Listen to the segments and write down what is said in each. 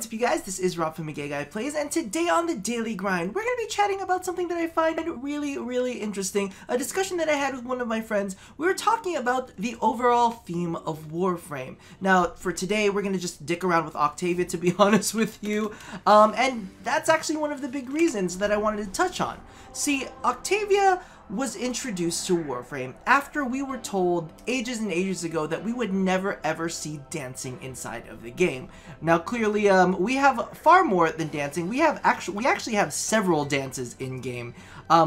what's up you guys, this is Rob from The Gay Guy Plays, and today on the Daily Grind, we're going to be chatting about something that I find really interesting, a discussion that I had with one of my friends. We were talking about the overall theme of Warframe. Now, for today, we're going to just dick around with Octavia, to be honest with you, and that's actually one of the big reasons that I wanted to touch on. See, Octavia was introduced to Warframe after we were told ages and ages ago that we would never ever see dancing inside of the game. Now clearly we have far more than dancing. We actually have several dances in game,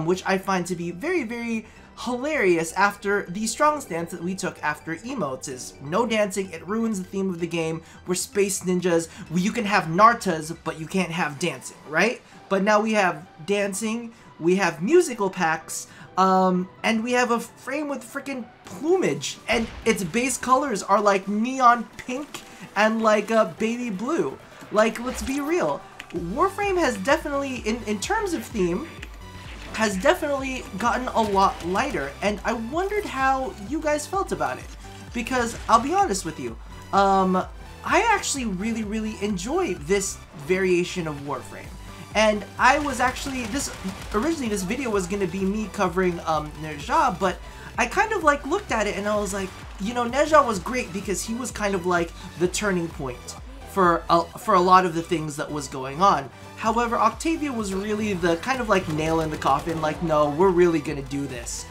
which I find to be very hilarious after the strong stance that we took after emotes is no dancing, it ruins the theme of the game. We're space ninjas, you can have nartas but you can't have dancing, right? But now we have dancing, we have musical packs, and we have a frame with freaking plumage, and its base colors are like neon pink and like baby blue. Like, let's be real, Warframe has definitely, in terms of theme, has definitely gotten a lot lighter, and I wondered how you guys felt about it, because I'll be honest with you, I actually really enjoy this variation of Warframe. And I was actually, originally this video was going to be me covering Nezha, but I kind of like looked at it and I was like, you know, Nezha was great because he was kind of like the turning point for a lot of the things that was going on. However, Octavia was really the kind of like nail in the coffin, like, no, we're really going to do this.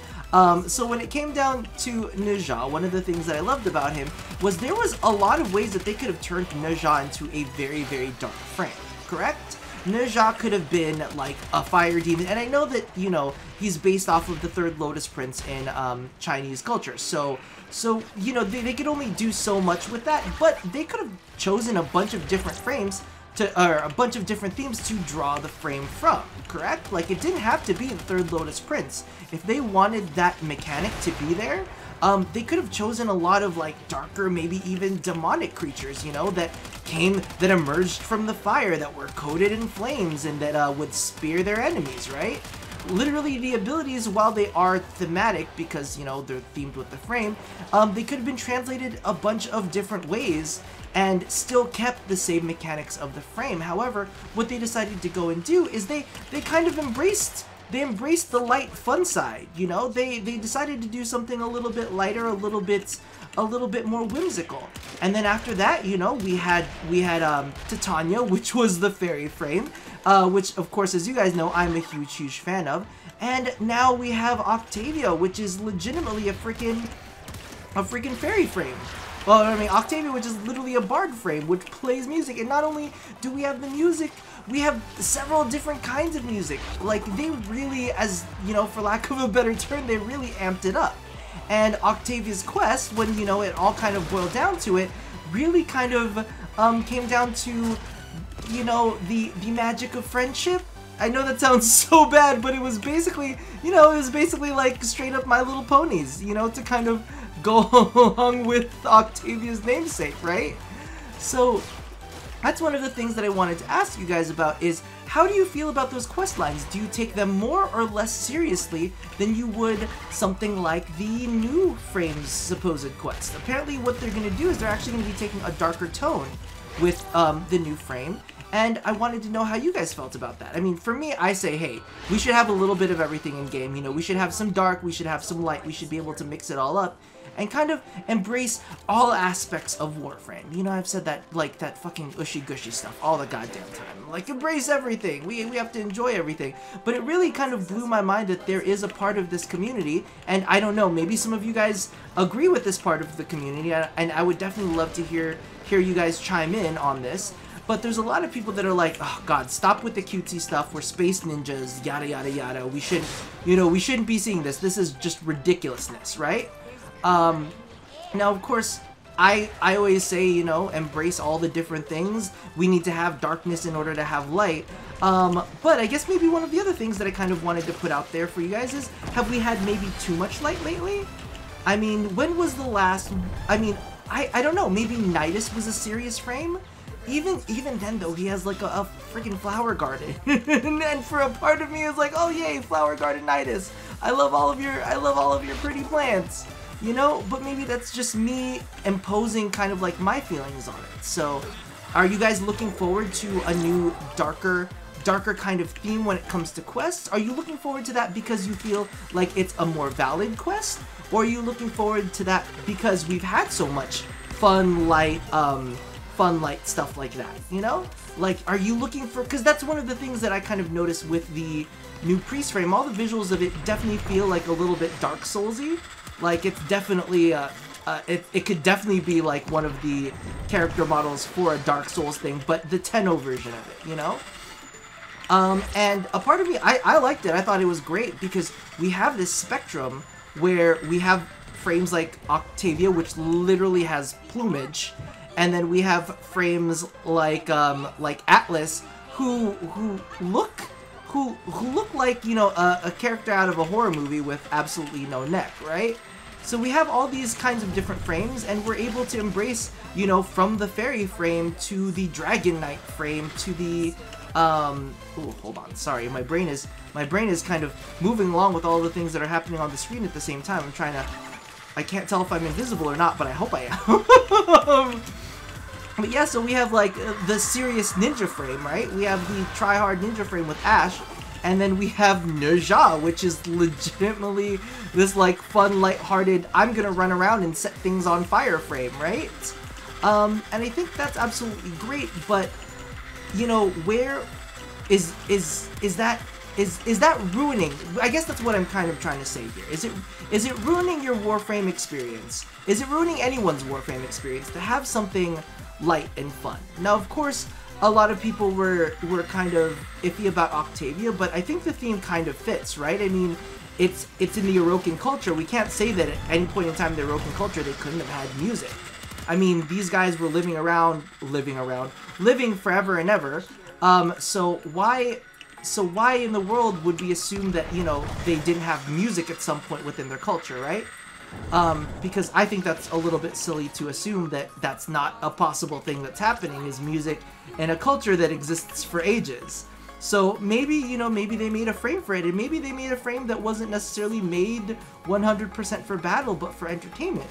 So when it came down to Nezha, one of the things that I loved about him was there was a lot of ways that they could have turned Nezha into a very dark frame, correct? Nezha could have been like a fire demon, and I know that, you know, he's based off of the third Lotus Prince in Chinese culture, so you know, they could only do so much with that, but they could have chosen a bunch of different frames or a bunch of different themes to draw the frame from, correct? Like, it didn't have to be the third Lotus Prince. If they wanted that mechanic to be there, they could have chosen a lot of like darker, maybe even demonic creatures, you know, that emerged from the fire, that were coated in flames, and that would spear their enemies, right? Literally, the abilities, while they are thematic because, you know, they're themed with the frame, they could have been translated a bunch of different ways and still kept the same mechanics of the frame. However, what they decided to go and do is they kind of embraced the light fun side, you know? They decided to do something a little bit lighter, a little bit more whimsical. And then after that, you know, we had Titania, which was the fairy frame, which of course, as you guys know, I'm a huge fan of. And now we have Octavia, which is legitimately a freaking fairy frame. Well, I mean, Octavia, which is literally a bard frame, which plays music. And not only do we have the music, we have several different kinds of music. Like, they really, as, you know, for lack of a better term, they really amped it up. And Octavia's quest, when, you know, it all kind of boiled down to it, really kind of came down to, you know, the magic of friendship. I know that sounds so bad, but it was basically, you know, it was basically like straight up My Little Ponies, you know, to kind of go along with Octavia's namesake, right? So that's one of the things that I wanted to ask you guys about is, how do you feel about those quest lines? Do you take them more or less seriously than you would something like the new frame's supposed quest? Apparently what they're going to do is they're actually going to be taking a darker tone with the new frame, and I wanted to know how you guys felt about that. I mean, for me, I say, hey, we should have a little bit of everything in game. You know, we should have some dark, we should have some light, we should be able to mix it all up and kind of embrace all aspects of Warframe. You know, I've said that, like, that fucking ushy-gushy stuff all the goddamn time. Like, embrace everything. We have to enjoy everything. But it really kind of blew my mind that there is a part of this community, and I don't know, maybe some of you guys agree with this part of the community, and I would definitely love to hear you guys chime in on this. But there's a lot of people that are like, oh god, stop with the cutesy stuff, we're space ninjas, yada yada yada, we shouldn't, you know, we shouldn't be seeing this is just ridiculousness, right? Now, of course, I always say, you know, embrace all the different things. We need to have darkness in order to have light. But I guess maybe one of the other things that I kind of wanted to put out there for you guys is, have we had maybe too much light lately? I mean, when was the last, I mean, I don't know, maybe Nidus was a serious frame? Even then though, he has like a freaking flower garden. And for a part of me is like, oh yay, flower garden Nidus. I love all of your pretty plants. You know, but maybe that's just me imposing kind of like my feelings on it. So Are you guys looking forward to a new darker kind of theme when it comes to quests? Are you looking forward to that because you feel like it's a more valid quest? Or are you looking forward to that because we've had so much fun, light stuff like that, you know? Like, are you looking for, because that's one of the things that I kind of noticed with the new Priest frame. All the visuals of it definitely feel like a little bit Dark Souls-y. Like, it's definitely, it could definitely be like one of the character models for a Dark Souls thing, but the Tenno version of it, you know? And a part of me, I liked it. I thought it was great because we have this spectrum where we have frames like Octavia, which literally has plumage, and then we have frames like Atlas, who look like, you know, a character out of a horror movie with absolutely no neck, right? So we have all these kinds of different frames, and we're able to embrace, you know, from the fairy frame to the dragon knight frame to the oh, hold on, sorry, my brain is kind of moving along with all the things that are happening on the screen at the same time. I'm trying to, I can't tell if I'm invisible or not, but I hope I am. But yeah, so we have like the serious ninja frame, right? We have the try-hard ninja frame with Ash, and then we have Nerja, which is legitimately this like fun, light-hearted, I'm gonna run around and set things on fire frame, right? And I think that's absolutely great, but you know, where is that ruining? I guess that's what I'm kind of trying to say here. Is it ruining your Warframe experience? Is it ruining anyone's Warframe experience to have something light and fun? Now, of course, a lot of people were kind of iffy about Octavia, but I think the theme kind of fits, right? I mean, it's in the Orokin culture. We can't say that at any point in time in the Orokin culture they couldn't have had music. I mean, these guys were living forever and ever. So why in the world would we assume that, you know, they didn't have music at some point within their culture, right? Because I think that's a little bit silly to assume that that's not a possible thing that's happening, is music in a culture that exists for ages. So maybe, you know, maybe they made a frame for it, and maybe they made a frame that wasn't necessarily made 100% for battle, but for entertainment.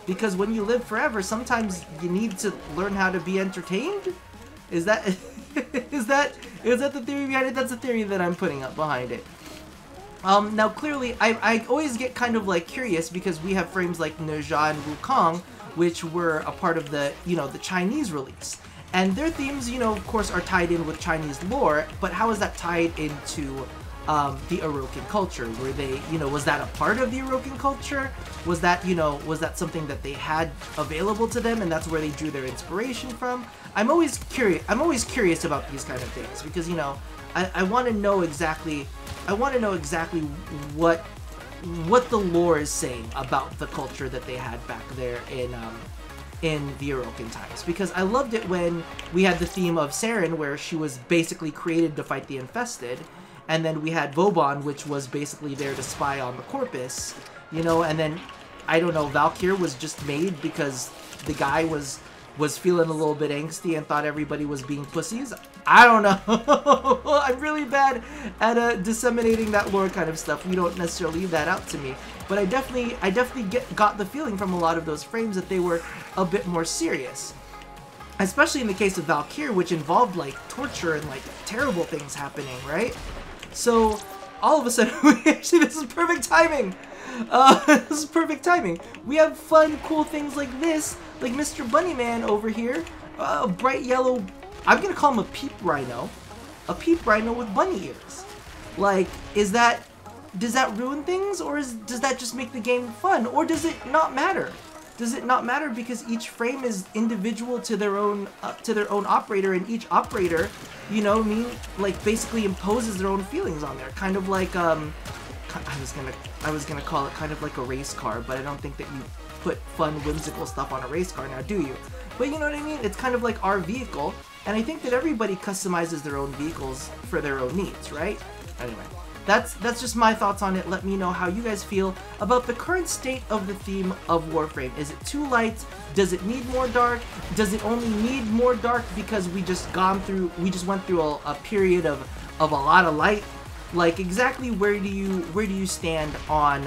Because when you live forever, sometimes you need to learn how to be entertained? Is that is that the theory behind it? That's the theory that I'm putting up behind it. Now clearly, I always get kind of like curious because we have frames like Nerja and Wukong, which were a part of the, you know, the Chinese release. And their themes, you know, of course, are tied in with Chinese lore, but how is that tied into the Orokin culture? Were they, you know, was that a part of the Orokin culture? Was that, you know, was that something that they had available to them and that's where they drew their inspiration from? I'm always curious about these kind of things because, you know, I want to know exactly what the lore is saying about the culture that they had back there in the Orokin times, because I loved it when we had the theme of Saren, where she was basically created to fight the infested, and then we had Vauban, which was basically there to spy on the Corpus, you know, and then, I don't know, Valkyr was just made because the guy was feeling a little bit angsty and thought everybody was being pussies. I don't know. I'm really bad at disseminating that lore kind of stuff. You don't necessarily leave that out to me. But I definitely got the feeling from a lot of those frames that they were a bit more serious. Especially in the case of Valkyr, which involved, like, torture and, like, terrible things happening, right? So, all of a sudden, actually, this is perfect timing! This is perfect timing. We have fun, cool things like this, like Mr. Bunnyman over here, a bright yellow, I'm gonna call him a peep rhino with bunny ears. Like, does that ruin things, or does that just make the game fun, or does it not matter? Does it not matter because each frame is individual to their own operator, and each operator, you know, like basically imposes their own feelings on there, kind of like I was gonna call it kind of like a race car, but I don't think that you put fun, whimsical stuff on a race car now, do you? But you know what I mean? It's kind of like our vehicle, and I think that everybody customizes their own vehicles for their own needs, right? Anyway, that's just my thoughts on it. Let me know how you guys feel about the current state of the theme of Warframe. Is it too light? Does it need more dark? Does it only need more dark because we just went through a period of a lot of light? Like, exactly where do you stand on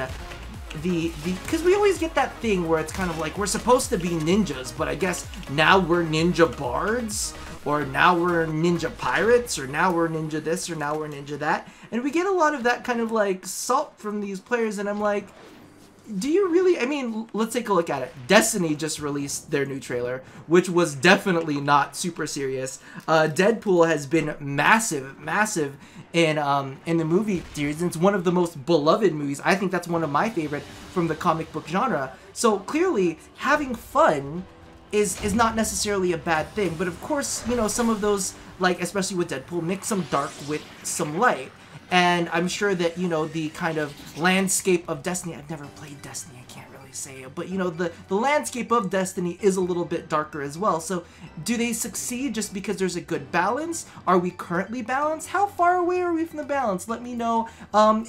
because we always get that thing where it's kind of like we're supposed to be ninjas, but I guess now we're ninja bards, or now we're ninja pirates, or now we're ninja this, or now we're ninja that, and we get a lot of that kind of like salt from these players, and I'm like, do you really? I mean, let's take a look at it. Destiny just released their new trailer, which was definitely not super serious. Deadpool has been massive in the movie series, and it's one of the most beloved movies. I think that's one of my favorite from the comic book genre. So clearly, having fun is not necessarily a bad thing. But of course, you know, some of those, like especially with Deadpool, mix some dark with some light. And I'm sure that, you know, the kind of landscape of Destiny, I've never played Destiny, I can't really say it, but, you know, the landscape of Destiny is a little bit darker as well. So do they succeed just because there's a good balance? Are we currently balanced? How far away are we from the balance? Let me know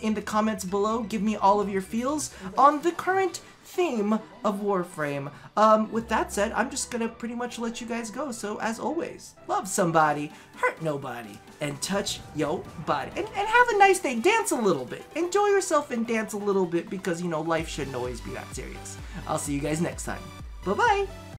in the comments below. Give me all of your feels on the current theme of Warframe. With that said, I'm just gonna pretty much let you guys go. So as always, love somebody, hurt nobody, and touch your body. And have a nice day. Dance a little bit. Enjoy yourself and dance a little bit because, you know, life shouldn't always be that serious. I'll see you guys next time. Bye-bye.